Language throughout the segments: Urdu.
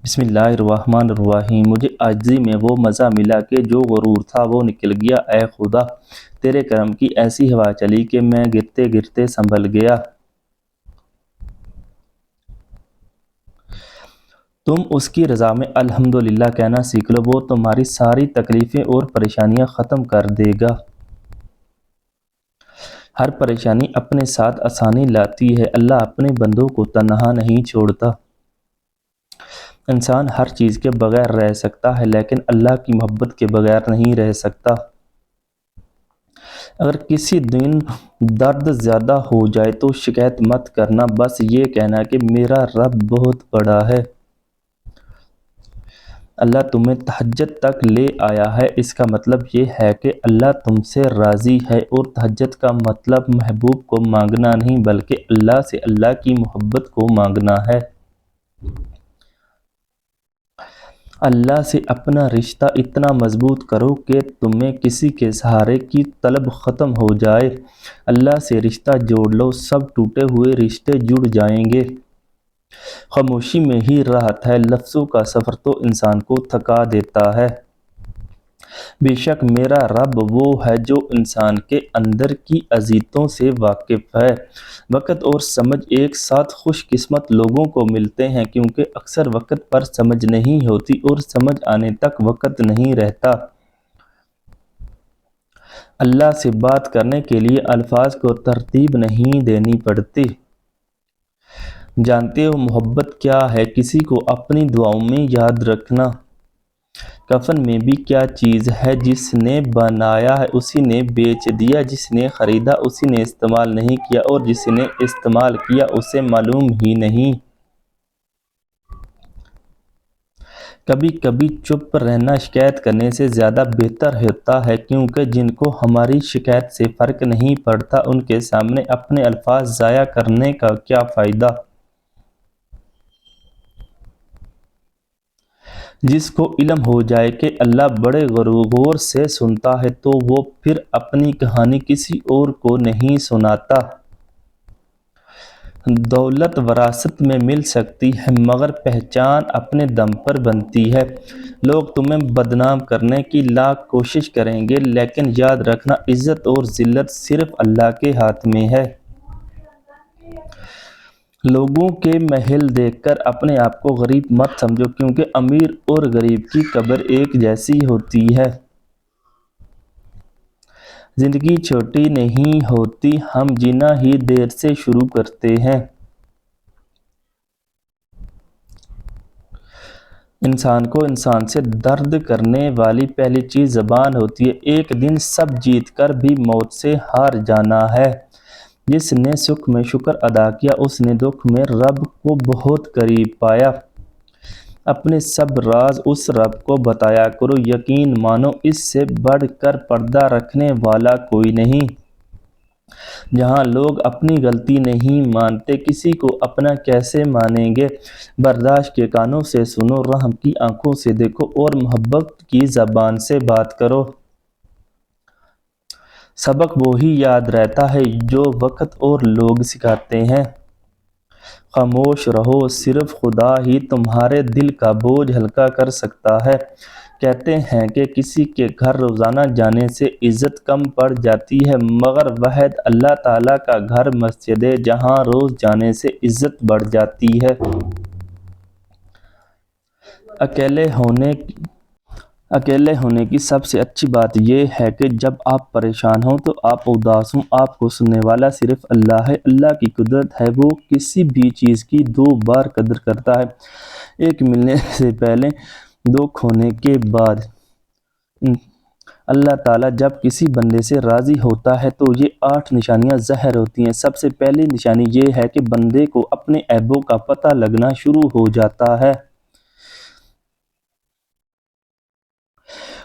بسم اللہ الرحمن الرحیم۔ مجھے عاجزی میں وہ مزہ ملا کہ جو غرور تھا وہ نکل گیا۔ اے خدا، تیرے کرم کی ایسی ہوا چلی کہ میں گرتے گرتے سنبھل گیا۔ تم اس کی رضا میں الحمدللہ کہنا سیکھ لو، وہ تمہاری ساری تکلیفیں اور پریشانیاں ختم کر دے گا۔ ہر پریشانی اپنے ساتھ آسانی لاتی ہے۔ اللہ اپنے بندوں کو تنہا نہیں چھوڑتا۔ انسان ہر چیز کے بغیر رہ سکتا ہے لیکن اللہ کی محبت کے بغیر نہیں رہ سکتا۔ اگر کسی دن درد زیادہ ہو جائے تو شکایت مت کرنا، بس یہ کہنا کہ میرا رب بہت بڑا ہے۔ اللہ تمہیں تہجد تک لے آیا ہے، اس کا مطلب یہ ہے کہ اللہ تم سے راضی ہے، اور تہجد کا مطلب محبوب کو مانگنا نہیں بلکہ اللہ سے اللہ کی محبت کو مانگنا ہے۔ اللہ سے اپنا رشتہ اتنا مضبوط کرو کہ تمہیں کسی کے سہارے کی طلب ختم ہو جائے۔ اللہ سے رشتہ جوڑ لو، سب ٹوٹے ہوئے رشتے جڑ جائیں گے۔ خاموشی میں ہی راحت ہے، لفظوں کا سفر تو انسان کو تھکا دیتا ہے۔ بے شک میرا رب وہ ہے جو انسان کے اندر کی اذیتوں سے واقف ہے۔ وقت اور سمجھ ایک ساتھ خوش قسمت لوگوں کو ملتے ہیں کیونکہ اکثر وقت پر سمجھ نہیں ہوتی اور سمجھ آنے تک وقت نہیں رہتا۔ اللہ سے بات کرنے کے لیے الفاظ کو ترتیب نہیں دینی پڑتی۔ جانتے ہو محبت کیا ہے؟ کسی کو اپنی دعاؤں میں یاد رکھنا۔ کفن میں بھی کیا چیز ہے؟ جس نے بنایا ہے اسی نے بیچ دیا، جس نے خریدا اسی نے استعمال نہیں کیا، اور جس نے استعمال کیا اسے معلوم ہی نہیں۔ کبھی کبھی چپ رہنا شکایت کرنے سے زیادہ بہتر ہوتا ہے، کیونکہ جن کو ہماری شکایت سے فرق نہیں پڑتا ان کے سامنے اپنے الفاظ ضائع کرنے کا کیا فائدہ۔ جس کو علم ہو جائے کہ اللہ بڑے غور سے سنتا ہے تو وہ پھر اپنی کہانی کسی اور کو نہیں سناتا۔ دولت وراثت میں مل سکتی ہے مگر پہچان اپنے دم پر بنتی ہے۔ لوگ تمہیں بدنام کرنے کی لاکھ کوشش کریں گے لیکن یاد رکھنا عزت اور ذلت صرف اللہ کے ہاتھ میں ہے۔ لوگوں کے محل دیکھ کر اپنے آپ کو غریب مت سمجھو، کیونکہ امیر اور غریب کی قبر ایک جیسی ہوتی ہے۔ زندگی چھوٹی نہیں ہوتی، ہم جینا ہی دیر سے شروع کرتے ہیں۔ انسان کو انسان سے درد کرنے والی پہلی چیز زبان ہوتی ہے۔ ایک دن سب جیت کر بھی موت سے ہار جانا ہے۔ جس نے سکھ میں شکر ادا کیا اس نے دکھ میں رب کو بہت قریب پایا۔ اپنے سب راز اس رب کو بتایا کرو، یقین مانو اس سے بڑھ کر پردہ رکھنے والا کوئی نہیں۔ جہاں لوگ اپنی غلطی نہیں مانتے کسی کو اپنا کیسے مانیں گے؟ برداشت کے کانوں سے سنو، رحم کی آنکھوں سے دیکھو اور محبت کی زبان سے بات کرو۔ سبق وہی یاد رہتا ہے جو وقت اور لوگ سکھاتے ہیں۔ خاموش رہو، صرف خدا ہی تمہارے دل کا بوجھ ہلکا کر سکتا ہے۔ کہتے ہیں کہ کسی کے گھر روزانہ جانے سے عزت کم پڑ جاتی ہے، مگر واحد اللہ تعالیٰ کا گھر مسجد ہے جہاں روز جانے سے عزت بڑھ جاتی ہے۔ اکیلے ہونے کی سب سے اچھی بات یہ ہے کہ جب آپ پریشان ہوں تو آپ اداس ہوں، آپ کو سننے والا صرف اللہ ہے۔ اللہ کی قدرت ہے، وہ کسی بھی چیز کی دو بار قدر کرتا ہے، ایک ملنے سے پہلے، دو کھونے کے بعد۔ اللہ تعالیٰ جب کسی بندے سے راضی ہوتا ہے تو یہ 8 نشانیاں ظاہر ہوتی ہیں۔ سب سے پہلی نشانی یہ ہے کہ بندے کو اپنے عیبوں کا پتہ لگنا شروع ہو جاتا ہے۔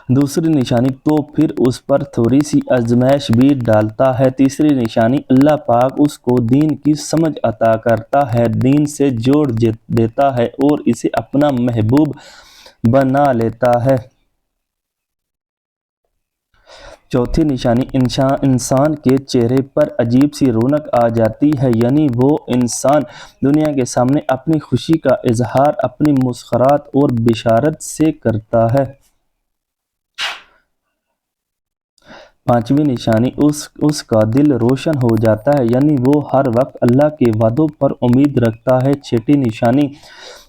دوسری نشانی تو پھر اس پر تھوڑی سی آزمائش بھی ڈالتا ہے۔ تیسری نشانی اللہ پاک اس کو دین کی سمجھ عطا کرتا ہے، دین سے جوڑ دیتا ہے اور اسے اپنا محبوب بنا لیتا ہے۔ چوتھی نشانی انسان کے چہرے پر عجیب سی رونق آ جاتی ہے، یعنی وہ انسان دنیا کے سامنے اپنی خوشی کا اظہار اپنی مسکراہٹ اور بشارت سے کرتا ہے۔ پانچویں نشانی اس کا دل روشن ہو جاتا ہے، یعنی وہ ہر وقت اللہ کے وعدوں پر امید رکھتا ہے۔ چھٹی نشانی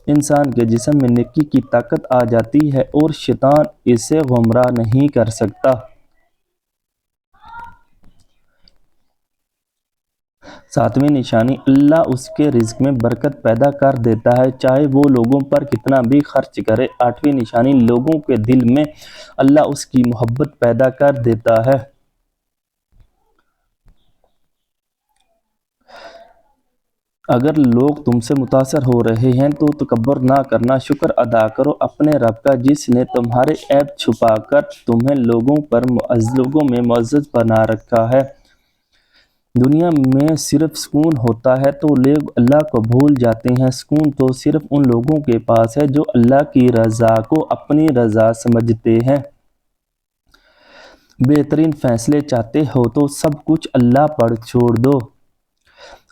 انسان کے جسم میں نیکی کی طاقت آ جاتی ہے اور شیطان اسے گمراہ نہیں کر سکتا۔ ساتویں نشانی اللہ اس کے رزق میں برکت پیدا کر دیتا ہے، چاہے وہ لوگوں پر کتنا بھی خرچ کرے۔ آٹھویں نشانی لوگوں کے دل میں اللہ اس کی محبت پیدا کر دیتا ہے۔ اگر لوگ تم سے متاثر ہو رہے ہیں تو تکبر نہ کرنا، شکر ادا کرو اپنے رب کا جس نے تمہارے عیب چھپا کر تمہیں لوگوں میں معزز بنا رکھا ہے۔ دنیا میں صرف سکون ہوتا ہے تو لوگ اللہ کو بھول جاتے ہیں۔ سکون تو صرف ان لوگوں کے پاس ہے جو اللہ کی رضا کو اپنی رضا سمجھتے ہیں۔ بہترین فیصلے چاہتے ہو تو سب کچھ اللہ پر چھوڑ دو۔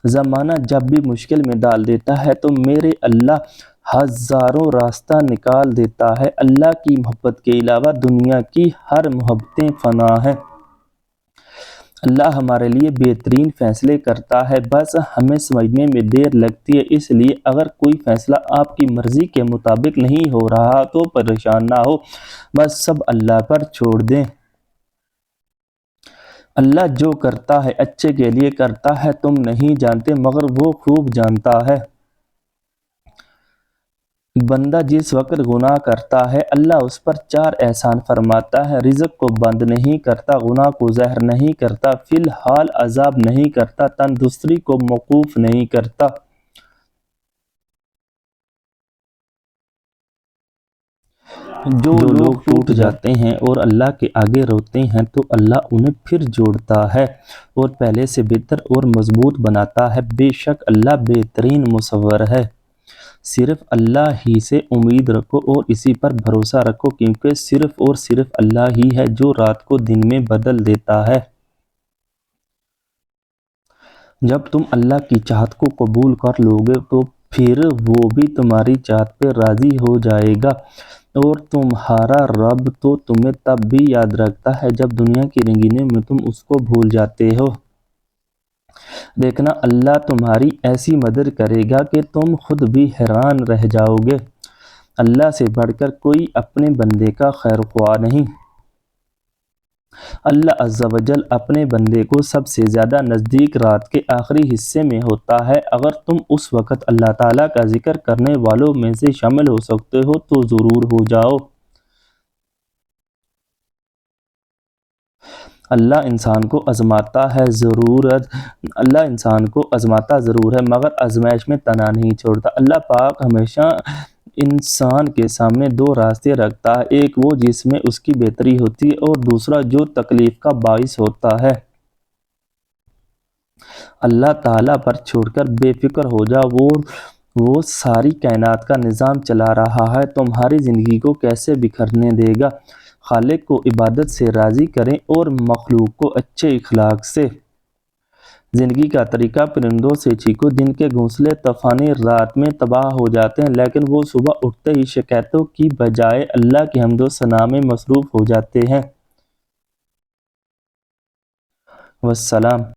زمانہ جب بھی مشکل میں ڈال دیتا ہے تو میرے اللہ ہزاروں راستہ نکال دیتا ہے۔ اللہ کی محبت کے علاوہ دنیا کی ہر محبتیں فنا ہیں۔ اللہ ہمارے لیے بہترین فیصلے کرتا ہے، بس ہمیں سمجھنے میں دیر لگتی ہے۔ اس لیے اگر کوئی فیصلہ آپ کی مرضی کے مطابق نہیں ہو رہا تو پریشان نہ ہو، بس سب اللہ پر چھوڑ دیں۔ اللہ جو کرتا ہے اچھے کے لیے کرتا ہے، تم نہیں جانتے مگر وہ خوب جانتا ہے۔ بندہ جس وقت گناہ کرتا ہے اللہ اس پر 4 احسان فرماتا ہے، رزق کو بند نہیں کرتا، گناہ کو ظاہر نہیں کرتا، فی الحال عذاب نہیں کرتا، تندرستی کو موقوف نہیں کرتا۔ جو لوگ ٹوٹ جاتے ہیں اور اللہ کے آگے روتے ہیں تو اللہ انہیں پھر جوڑتا ہے اور پہلے سے بہتر اور مضبوط بناتا ہے۔ بے شک اللہ بہترین مصور ہے۔ صرف اللہ ہی سے امید رکھو اور اسی پر بھروسہ رکھو، کیونکہ صرف اور صرف اللہ ہی ہے جو رات کو دن میں بدل دیتا ہے۔ جب تم اللہ کی چاہت کو قبول کر لو گے تو پھر وہ بھی تمہاری چاہت پہ راضی ہو جائے گا، اور تمہارا رب تو تمہیں تب بھی یاد رکھتا ہے جب دنیا کی رنگینیوں میں تم اس کو بھول جاتے ہو۔ دیکھنا اللہ تمہاری ایسی مدد کرے گا کہ تم خود بھی حیران رہ جاؤ گے۔ اللہ سے بڑھ کر کوئی اپنے بندے کا خیر خواہ نہیں۔ اللہ عز و جل اپنے بندے کو سب سے زیادہ نزدیک رات کے آخری حصے میں ہوتا ہے۔ اگر تم اس وقت اللہ تعالیٰ کا ذکر کرنے والوں میں سے شامل ہو سکتے ہو تو ضرور ہو جاؤ۔ اللہ انسان کو آزماتا ضرور ہے مگر آزمائش میں تنہا نہیں چھوڑتا۔ اللہ پاک ہمیشہ انسان کے سامنے 2 راستے رکھتا ہے، ایک وہ جس میں اس کی بہتری ہوتی ہے اور دوسرا جو تکلیف کا باعث ہوتا ہے۔ اللہ تعالیٰ پر چھوڑ کر بے فکر ہو جاؤ، وہ ساری کائنات کا نظام چلا رہا ہے، تمہاری زندگی کو کیسے بکھرنے دے گا۔ خالق کو عبادت سے راضی کریں اور مخلوق کو اچھے اخلاق سے۔ زندگی کا طریقہ پرندوں سے سیکھو، جن کے گھونسلے طوفانی رات میں تباہ ہو جاتے ہیں لیکن وہ صبح اٹھتے ہی شکایتوں کی بجائے اللہ کی حمد و ثنا میں مصروف ہو جاتے ہیں۔ والسلام۔